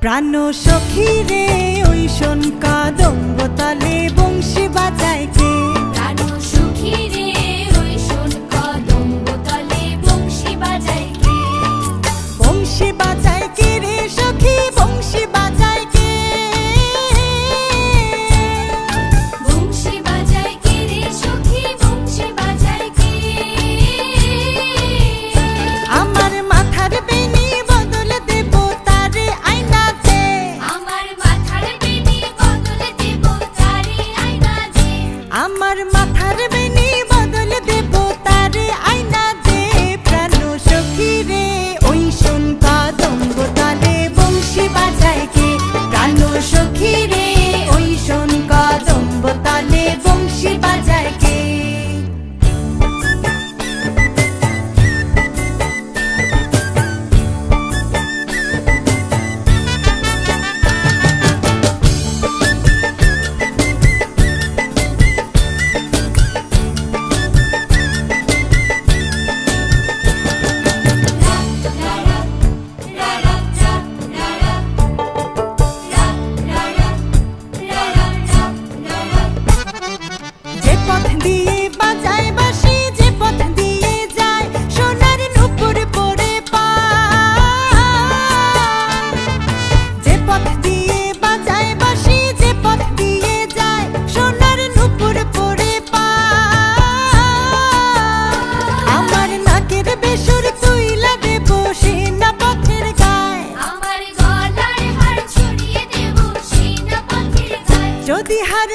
প্রাণ সখী রে ওই শোন কাদম্ব তালে বংশী বাজায় কে? প্রাণ সখী রে ওই শোন কাদম্ব তালে বংশী বাজায় কে? বংশী বাজায় কে রে সখী, বংশী বাজায় কে? বংশী বাজায় কে রে সখী, বংশী বাজায় কে? আমার মাথার বেনি বদল দেব তারে আয়নাতে, আমার মাথার বেনি বদল দেব তারে আয়নাতে। আমার মাথার বেনি বদল দেব তারে আয়নাতে। প্রাণ সখী রে ওই শোন কাদম্ব তালে বংশী বাজায় কে? প্রাণ সখী রে ওই শোন কাদম্ব তালে বংশী বাজায় কে? যে পথ দিয়ে বাজায় বাঁশি, যে পথ দিয়ে যায় সোনার নূপুর পরে পায়। যে পথ দিয়ে বাজায় বাঁশি, যে পথ দিয়ে যায় সোনার নূপুর পরে পায়। আমার নাকের বেসুর তুইলা দেব সেনা পথের গায়, আমার গলার হার ছড়িয়ে দেব সেনা পথের গায়ে। যদি হার